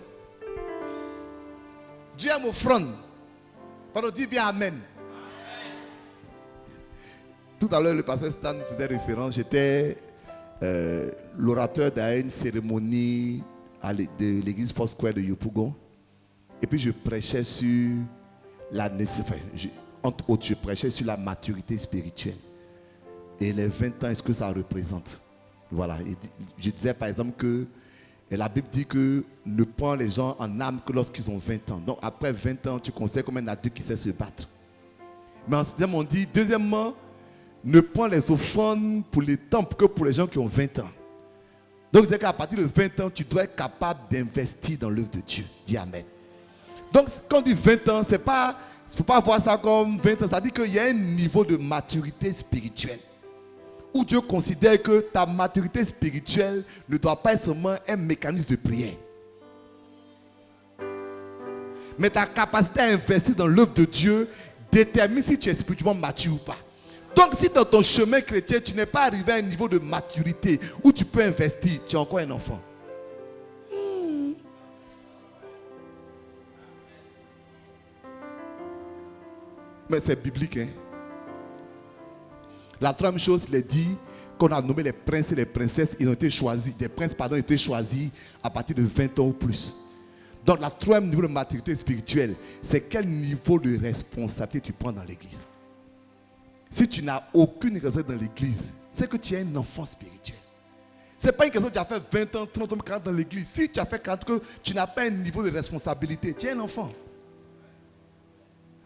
Dieu aime offrande. Pardon, dis bien Amen. Tout à l'heure, le pasteur Stan faisait référence. J'étais l'orateur d'une cérémonie de l'église Foursquare de Yopougon. Et puis je prêchais sur la nécessité. Entre autres, je prêchais sur la maturité spirituelle. Et les 20 ans, est-ce que ça représente? Voilà. Et je disais par exemple que la Bible dit que ne prend les gens en âme que lorsqu'ils ont 20 ans. Donc après 20 ans, tu considères comme un adulte qui sait se battre. Mais on dit, deuxièmement, ne prends les offrandes pour les temples que pour les gens qui ont 20 ans. Donc, je dis qu'à partir de 20 ans, tu dois être capable d'investir dans l'œuvre de Dieu. Dis Amen. Donc, quand on dit 20 ans, il ne faut pas voir ça comme 20 ans. Ça dit qu'il y a un niveau de maturité spirituelle. Où Dieu considère que ta maturité spirituelle ne doit pas être seulement un mécanisme de prière. Mais ta capacité à investir dans l'œuvre de Dieu détermine si tu es spirituellement mature ou pas. Donc si dans ton chemin chrétien, tu n'es pas arrivé à un niveau de maturité où tu peux investir, tu es encore un enfant. Mais c'est biblique. Hein? La troisième chose, il est dit qu'on a nommé les princes et les princesses, ils ont été choisis, des princes, pardon, ont été choisis à partir de 20 ans ou plus. Donc la troisième niveau de maturité spirituelle, c'est quel niveau de responsabilité tu prends dans l'église. Si tu n'as aucune responsabilité dans l'église, c'est que tu es un enfant spirituel. Ce n'est pas une question que tu as fait 20 ans, 30 ans, 40 ans dans l'église. Si tu as fait 40 ans, tu n'as pas un niveau de responsabilité, tu es un enfant.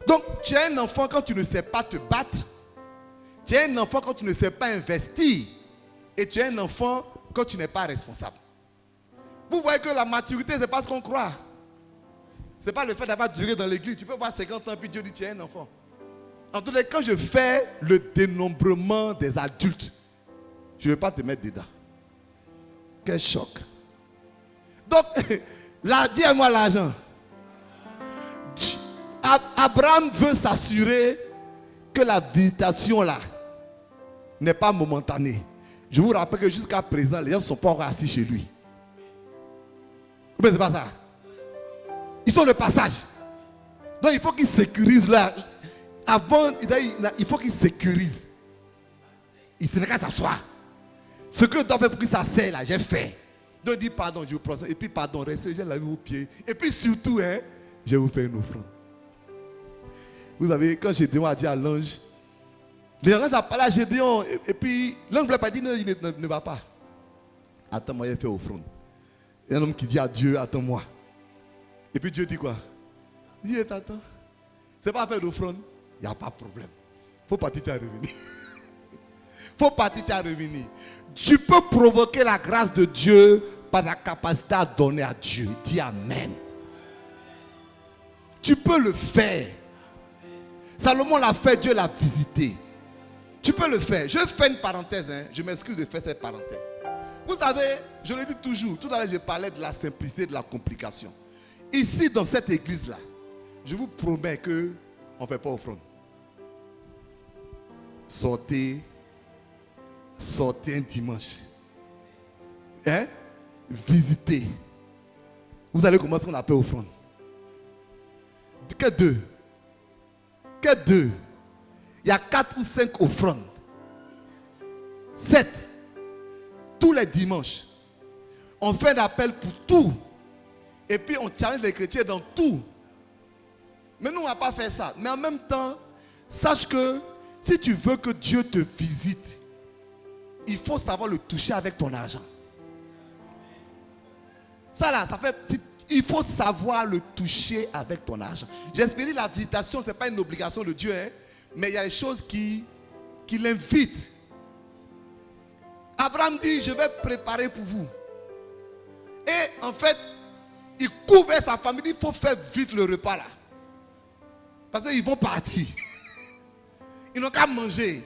Donc tu es un enfant quand tu ne sais pas te battre. Tu es un enfant quand tu ne sais pas investir. Et tu es un enfant quand tu n'es pas responsable. Vous voyez que la maturité, ce n'est pas ce qu'on croit. Ce n'est pas le fait d'avoir duré dans l'église. Tu peux voir 50 ans puis Dieu dit tu es un enfant. En tout cas, quand je fais le dénombrement des adultes, je ne vais pas te mettre dedans. Quel choc. Donc, dis-moi l'argent. Abraham veut s'assurer que la visitation là n'est pas momentanée. Je vous rappelle que jusqu'à présent, les gens ne sont pas encore assis chez lui. Mais c'est pas ça. Ils sont de passage. Donc il faut qu'ils sécurisent là. Avant, il faut qu'il sécurise. Il ne qu'à s'asseoir. Ce que je dois faire pour qu'il s'asseye là, j'ai fait. Donc il dit pardon, je vous prends ça. Et puis pardon, restez, j'ai lavé vos pieds. Et puis surtout, je vais vous faire une offrande. Vous savez, quand Gédéon a dit à l'ange, l'ange a parlé à Gédéon. Et puis l'ange ne voulait pas dire non, il ne va pas. Attends-moi, il fait offrande. Il y a un homme qui dit à Dieu, attends-moi. Et puis Dieu dit quoi? Il dit, t'attends. C'est pas faire d'offrande. Il n'y a pas de problème. Il faut partir, tu as revenir. Il faut partir, tu as revenir. Tu peux provoquer la grâce de Dieu par la capacité à donner à Dieu. Dis Amen. Tu peux le faire. Salomon l'a fait, Dieu l'a visité. Tu peux le faire. Je fais une parenthèse. Je m'excuse de faire cette parenthèse. Vous savez, je le dis toujours. Tout à l'heure, je parlais de la simplicité, de la complication. Ici, dans cette église-là, je vous promets qu'on ne fait pas offrande. Sortez un dimanche. Visitez. Vous allez commencer qu'on appelle offrande. Que deux. il y a 4 ou 5 offrandes. 7. Tous les dimanches. On fait un appel pour tout. Et puis on challenge les chrétiens dans tout. Mais nous, on ne va pas faire ça. Mais en même temps, sache que si tu veux que Dieu te visite, il faut savoir le toucher avec ton argent. Ça là, ça fait... Il faut savoir le toucher avec ton argent. J'espère que la visitation, ce n'est pas une obligation de Dieu. Hein, mais il y a des choses qui l'invitent. Abraham dit, je vais préparer pour vous. Et en fait, il couvre sa famille. Il faut faire vite le repas là. Parce qu'ils vont partir. Ils n'ont qu'à manger.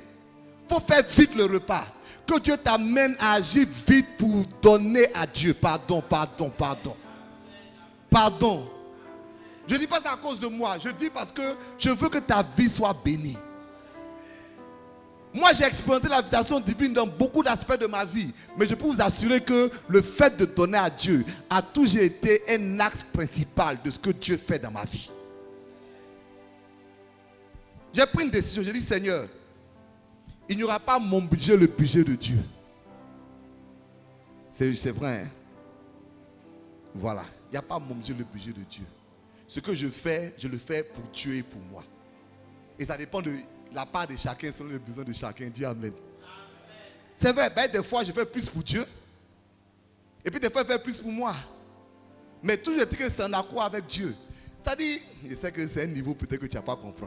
Il faut faire vite le repas. Que Dieu t'amène à agir vite pour donner à Dieu. Pardon. Je ne dis pas ça à cause de moi. Je dis parce que je veux que ta vie soit bénie. Moi, j'ai expérimenté la visitation divine dans beaucoup d'aspects de ma vie. Mais je peux vous assurer que le fait de donner à Dieu a toujours été un axe principal de ce que Dieu fait dans ma vie. J'ai pris une décision. J'ai dit, Seigneur, il n'y aura pas mon budget, le budget de Dieu. C'est vrai. Hein? Voilà. Il n'y a pas mon budget, le budget de Dieu. Ce que je fais, je le fais pour Dieu et pour moi. Et ça dépend de la part de chacun, selon les besoins de chacun. Dis Amen. C'est vrai, ben, des fois je fais plus pour Dieu. Et puis des fois je fais plus pour moi. Mais toujours je dis que c'est en accord avec Dieu. C'est-à-dire, je sais que c'est un niveau peut-être que tu n'as pas compris.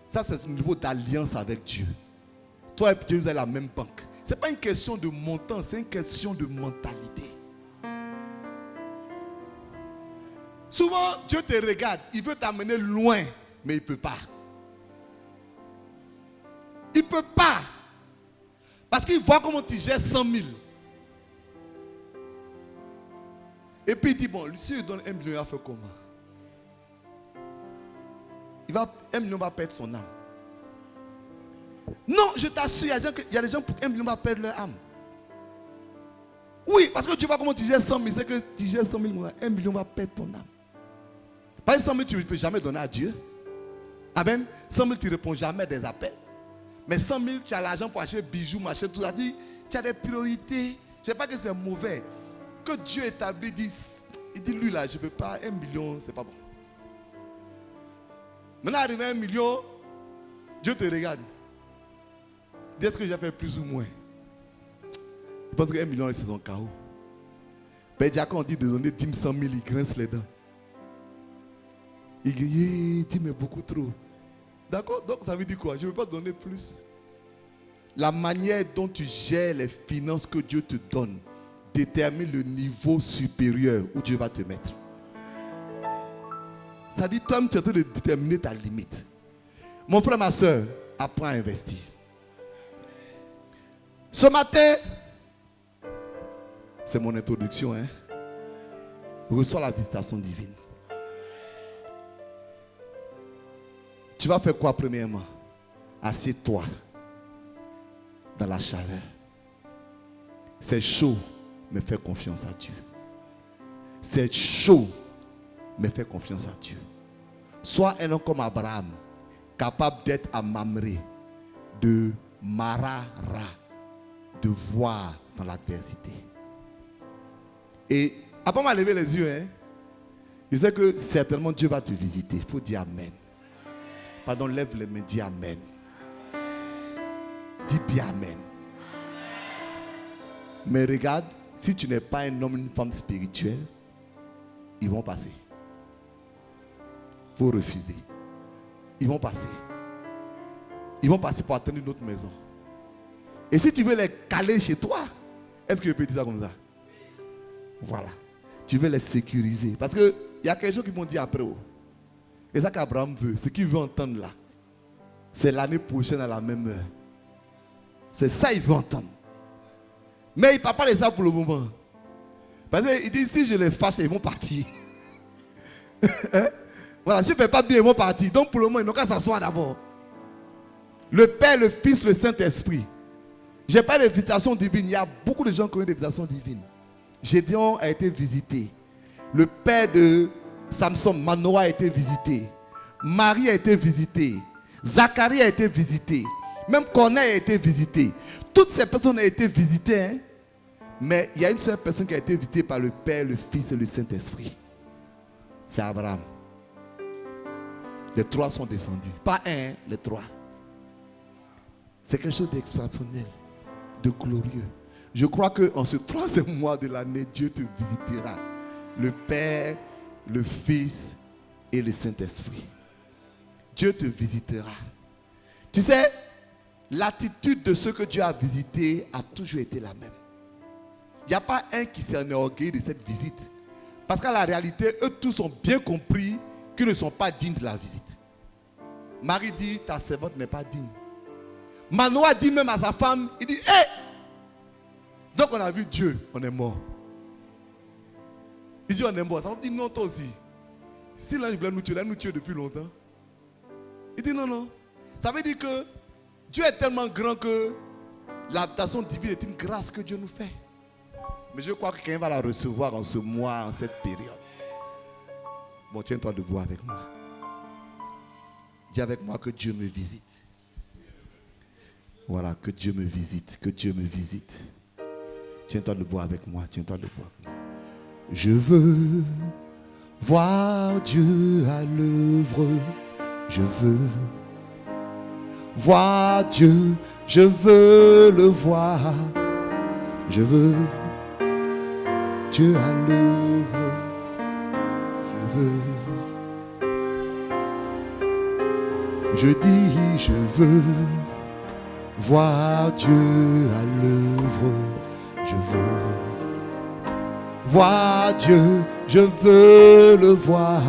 Ça c'est un niveau d'alliance avec Dieu. Toi et Dieu, vous avez la même banque. Ce n'est pas une question de montant, c'est une question de mentalité. Souvent, Dieu te regarde, il veut t'amener loin, mais il ne peut pas. Il ne peut pas. Parce qu'il voit comment tu gères 100 000. Et puis il dit, bon, si il donne 1 million, il va faire comment? 1 million va perdre son âme. Non, je t'assure, il y a des gens pour 1 million va perdre leur âme. Oui, parce que tu vois comment tu gères 100 000, c'est que tu gères 100 000, 1 million va perdre ton âme. Par exemple, 100 000, tu ne peux jamais donner à Dieu. Amen. 100 000, tu ne réponds jamais des appels. Mais 100 000, tu as l'argent pour acheter bijoux, machin, tout ça. Tu as des priorités. Je ne sais pas que c'est mauvais. Que Dieu établit, il dit, lui là, je ne peux pas, 1 million, c'est pas bon. Maintenant, arrivé à 1 million, Dieu te regarde. Dis, est-ce que j'ai fait plus ou moins? Je pense que 1 million, c'est son chaos. Ben, Jacob, on dit de donner 10 100 000, il grince les dents. Il dit, mais beaucoup trop. D'accord? Donc ça veut dire quoi? Je ne veux pas donner plus. La manière dont tu gères les finances que Dieu te donne détermine le niveau supérieur où Dieu va te mettre. Ça dit, toi, tu es en train de déterminer ta limite. Mon frère, ma soeur, apprends à investir. Ce matin, c'est mon introduction. Hein? Reçois la visitation divine. Tu vas faire quoi premièrement? Assieds-toi dans la chaleur. C'est chaud, mais fais confiance à Dieu. C'est chaud, mais fais confiance à Dieu. Sois un homme comme Abraham, capable d'être à Mamré, de Marara, de voir dans l'adversité. Et après m'a levé les yeux, hein, je sais que certainement Dieu va te visiter. Il faut dire Amen. Pardon, lève les mains, dis Amen. Dis bien Amen. Mais regarde, si tu n'es pas un homme, une femme spirituelle, ils vont passer. Il faut refuser. Ils vont passer. Ils vont passer pour attendre une autre maison. Et si tu veux les caler chez toi, est-ce que je peux dire ça comme ça? Voilà. Tu veux les sécuriser. Parce qu'il y a quelque chose qui m'ont dit après. Et ça qu'Abraham veut, ce qu'il veut entendre là, c'est l'année prochaine à la même heure. C'est ça qu'il veut entendre. Mais il ne parle pas de ça pour le moment. Parce qu'il dit, si je les fâche, ils vont partir. Voilà, si je ne fais pas bien, ils vont partir. Donc pour le moment, ils n'ont qu'à s'asseoir d'abord. Le Père, le Fils, le Saint-Esprit. Je n'ai pas de visitation divine. Il y a beaucoup de gens qui ont des visitations divines. Gédéon a été visité. Le père de Samson, Manoah, a été visité. Marie a été visitée. Zacharie a été visité. Même Corneille a été visité. Toutes ces personnes ont été visitées. Hein? Mais il y a une seule personne qui a été visitée par le Père, le Fils et le Saint-Esprit. C'est Abraham. Les trois sont descendus. Pas un, les trois. C'est quelque chose d'exceptionnel, de glorieux. Je crois qu'en ce troisième mois de l'année, Dieu te visitera. Le Père, le Fils et le Saint-Esprit. Dieu te visitera. Tu sais, l'attitude de ceux que Dieu a visités a toujours été la même. Il n'y a pas un qui s'est enorgueilli de cette visite. Parce qu'à la réalité, eux tous ont bien compris qu'ils ne sont pas dignes de la visite. Marie dit, ta servante n'est pas digne. Manoah dit même à sa femme, il dit, hé! Donc on a vu Dieu, on est mort. Il dit, on est mort. Ça veut dire, non, toi aussi. Si l'ange voulait nous tuer, il a nous tué depuis longtemps. Il dit, non, non. Ça veut dire que Dieu est tellement grand que l'habitation divine est une grâce que Dieu nous fait. Mais je crois que quelqu'un va la recevoir en ce mois, en cette période. Bon, tiens-toi debout avec moi. Dis avec moi que Dieu me visite. Voilà, que Dieu me visite, que Dieu me visite. Tiens-toi debout avec moi, tiens-toi debout avec moi. Je veux voir Dieu à l'œuvre. Je veux voir Dieu, je veux le voir. Je veux Dieu à l'œuvre. Je veux. Je dis, je veux voir Dieu à l'œuvre. Je veux voir Dieu, je veux le voir.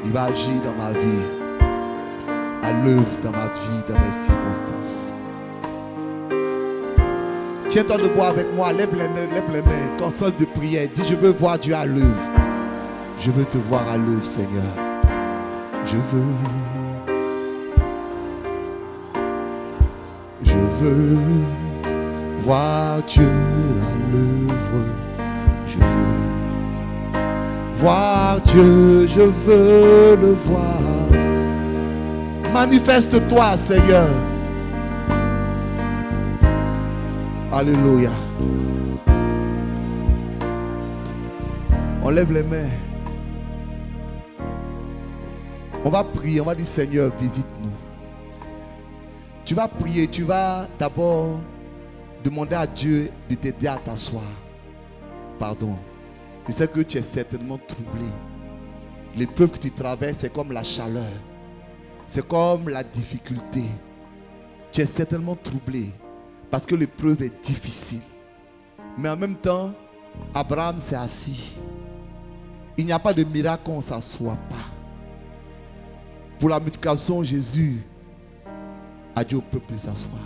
Il va agir dans ma vie, à l'œuvre dans ma vie, dans mes circonstances. Tiens-toi debout avec moi, lève les mains, conscience de prière. Dis, je veux voir Dieu à l'œuvre. Je veux te voir à l'œuvre, Seigneur. Je veux voir Dieu à l'œuvre. Je veux voir Dieu, je veux le voir. Manifeste-toi, Seigneur. Alléluia. On lève les mains. On va prier, on va dire, Seigneur, visite-nous. Tu vas prier, tu vas d'abord demander à Dieu de t'aider à t'asseoir. Pardon. Je sais que tu es certainement troublé. L'épreuve que tu traverses, c'est comme la chaleur. C'est comme la difficulté. Tu es certainement troublé parce que l'épreuve est difficile. Mais en même temps, Abraham s'est assis. Il n'y a pas de miracle quand on ne s'assoit pas. Pour la multiplication, Jésus a dit au peuple de s'asseoir.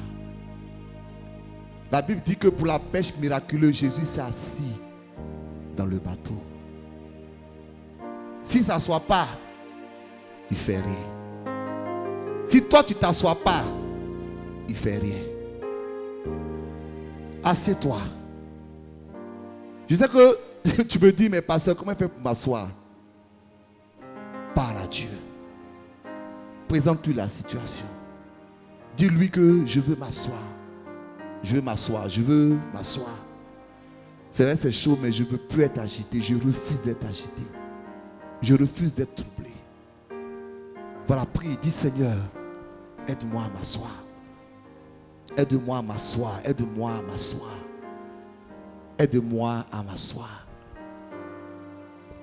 La Bible dit que pour la pêche miraculeuse, Jésus s'est assis dans le bateau. S'il ne s'assoit pas, il ne fait rien. Si toi tu ne t'assois pas, il ne fait rien. Assieds-toi. Je sais que tu me dis, mais pasteur, comment il fait pour m'asseoir? Parle à Dieu. Présente-lui la situation. Dis-lui que je veux m'asseoir. Je veux m'asseoir. Je veux m'asseoir. C'est vrai, c'est chaud, mais je ne veux plus être agité. Je refuse d'être agité. Je refuse d'être troublé. Voilà, prie. Dis, Seigneur, aide-moi à m'asseoir. Aide-moi à m'asseoir. Aide-moi à m'asseoir. Aide-moi à m'asseoir.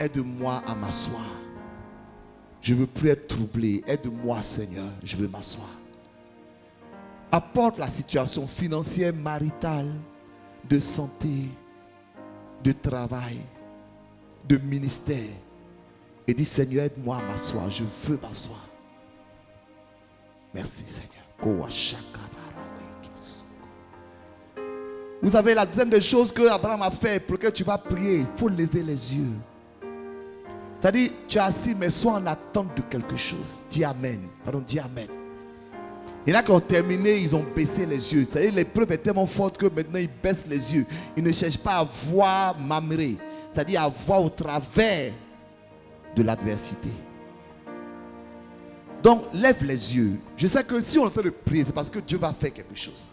Aide-moi à m'asseoir. Je ne veux plus être troublé. Aide-moi, Seigneur. Je veux m'asseoir. Apporte la situation financière, maritale, de santé, de travail, de ministère. Et dis, Seigneur, aide-moi à m'asseoir. Je veux m'asseoir. Merci, Seigneur. Vous savez, la deuxième des choses que Abraham a fait pour que tu vas prier, il faut lever les yeux. C'est-à-dire, tu es assis, mais sois en attente de quelque chose. Dis Amen. Pardon, dis Amen. Il y en a qui ont terminé, ils ont baissé les yeux. C'est-à-dire, l'épreuve est tellement forte que maintenant, ils baissent les yeux. Ils ne cherchent pas à voir Mamré. C'est-à-dire, à voir au travers de l'adversité. Donc, lève les yeux. Je sais que si on est en train de prier, c'est parce que Dieu va faire quelque chose.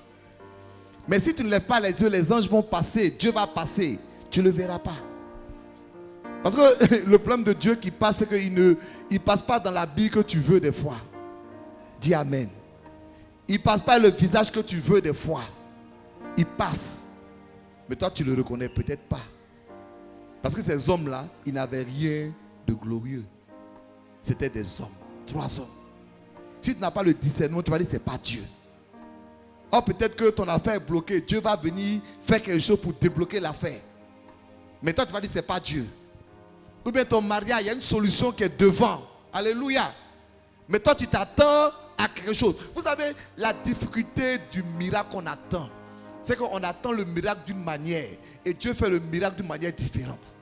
Mais si tu ne lèves pas les yeux, les anges vont passer, Dieu va passer. Tu ne le verras pas. Parce que le problème de Dieu qui passe, c'est qu'il ne passe pas dans l'habit que tu veux des fois. Dis Amen. Il ne passe pas le visage que tu veux des fois. Il passe. Mais toi, tu ne le reconnais peut-être pas. Parce que ces hommes-là, ils n'avaient rien de glorieux. C'était des hommes. 3 hommes. Si tu n'as pas le discernement, tu vas dire que ce n'est pas Dieu. Or, peut-être que ton affaire est bloquée. Dieu va venir faire quelque chose pour débloquer l'affaire. Mais toi, tu vas dire que ce n'est pas Dieu. Ou bien ton mariage, il y a une solution qui est devant. Alléluia. Mais toi, tu t'attends à quelque chose. Vous savez, la difficulté du miracle qu'on attend, c'est qu'on attend le miracle d'une manière. Et Dieu fait le miracle d'une manière différente.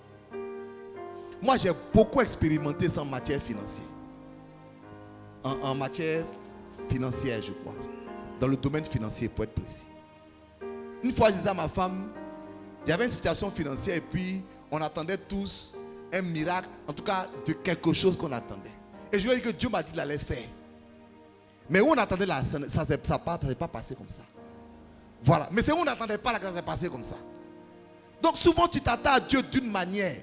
Moi, j'ai beaucoup expérimenté ça en matière financière. En matière financière, je crois. Dans le domaine financier, pour être précis. Une fois, je disais à ma femme, il y avait une situation financière et puis on attendait tous un miracle, en tout cas de quelque chose qu'on attendait. Et je lui ai dit que Dieu m'a dit qu'il allait faire. Mais où on attendait là, ça n'est pas passé comme ça. Voilà. Mais c'est où on n'attendait pas là que ça s'est passé comme ça. Donc souvent tu t'attends à Dieu d'une manière.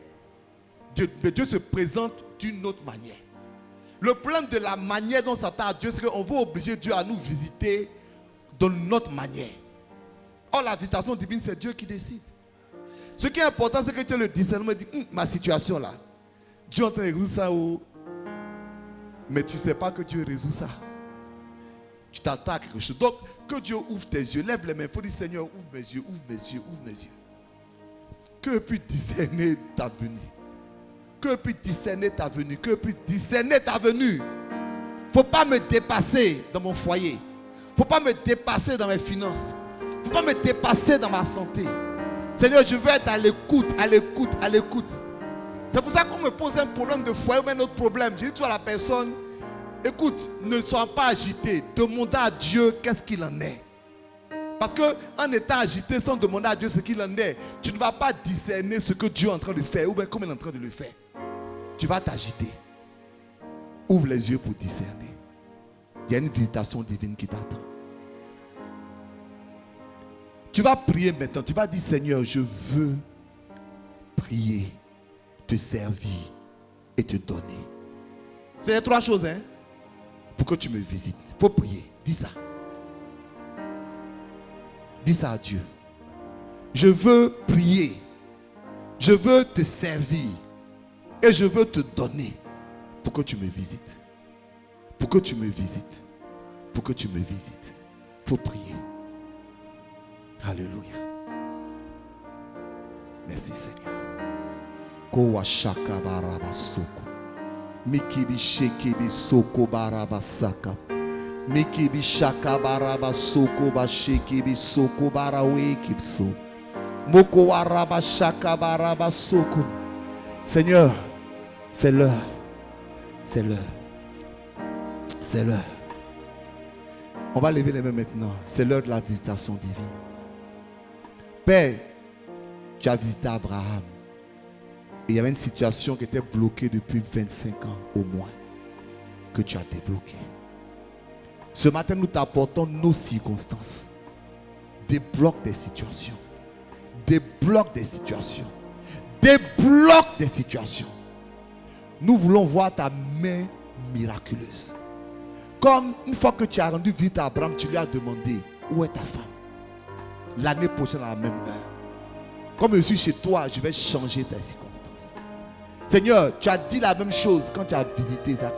Dieu se présente d'une autre manière. Le problème de la manière dont on s'attend à Dieu, c'est qu'on veut obliger Dieu à nous visiter de notre manière. Or la visitation divine, c'est Dieu qui décide. Ce qui est important, c'est que tu as le discernement et dis, ma situation là, Dieu est en train de résoudre ça, mais tu ne sais pas que Dieu résout ça. Tu t'attends à quelque chose. Donc, que Dieu ouvre tes yeux, lève les mains. Il faut dire, Seigneur, ouvre mes yeux, ouvre mes yeux, ouvre mes yeux. Que je puisse discerner ta venue. Que je puisse discerner ta venue. Que je puisse discerner ta venue. Il ne faut pas me dépasser dans mon foyer. Il ne faut pas me dépasser dans mes finances. Il ne faut pas me dépasser dans ma santé. Seigneur, je veux être à l'écoute, à l'écoute, à l'écoute. C'est pour ça qu'on me pose un problème de foyer ou un autre problème. Je dis toujours à la personne, écoute, ne sois pas agité. Demande à Dieu qu'est-ce qu'il en est. Parce qu'en étant agité sans demander à Dieu ce qu'il en est, tu ne vas pas discerner ce que Dieu est en train de faire ou bien comme il est en train de le faire. Tu vas t'agiter. Ouvre les yeux pour discerner. Il y a une visitation divine qui t'attend. Tu vas prier maintenant. Tu vas dire, Seigneur, je veux prier, te servir et te donner. C'est les 3 choses, pour que tu me visites. Il faut prier. Dis ça. Dis ça à Dieu. Je veux prier. Je veux te servir. Et je veux te donner pour que tu me visites. Pour que tu me visites. Pour que tu me visites. Il faut prier. Alléluia. Merci Seigneur. Kowa shaka baraba soko. Mikibi shekibi soko baraba saka. Mikibi shaka baraba soko ba shekibi soko barawe kipso. Moko waraba shaka baraba soko. Seigneur, c'est l'heure. C'est l'heure. C'est l'heure. On va lever les mains maintenant. C'est l'heure de la visitation divine. Père, tu as visité Abraham. Et il y avait une situation qui était bloquée depuis 25 ans au moins, que tu as débloquée. Ce matin, nous t'apportons nos circonstances. Débloque des situations. Débloque des situations. Débloque des situations. Nous voulons voir ta main miraculeuse. Comme une fois que tu as rendu visite à Abraham, tu lui as demandé, où est ta femme? L'année prochaine à la même heure. Comme je suis chez toi, je vais changer tes circonstances. Seigneur, tu as dit la même chose quand tu as visité Zacharie.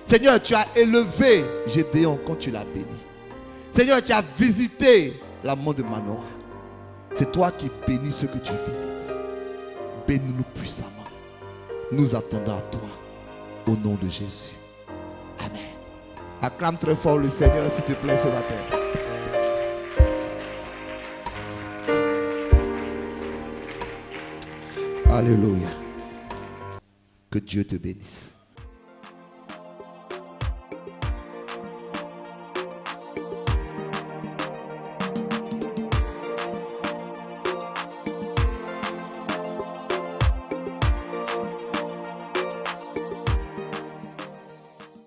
Seigneur, tu as élevé Gédéon quand tu l'as béni. Seigneur, tu as visité l'amant de Manoah. C'est toi qui bénis ceux que tu visites. Bénis-nous puissamment. Nous attendons à toi. Au nom de Jésus. Amen. Acclame très fort le Seigneur, s'il te plaît, ce matin. Alléluia. Que Dieu te bénisse.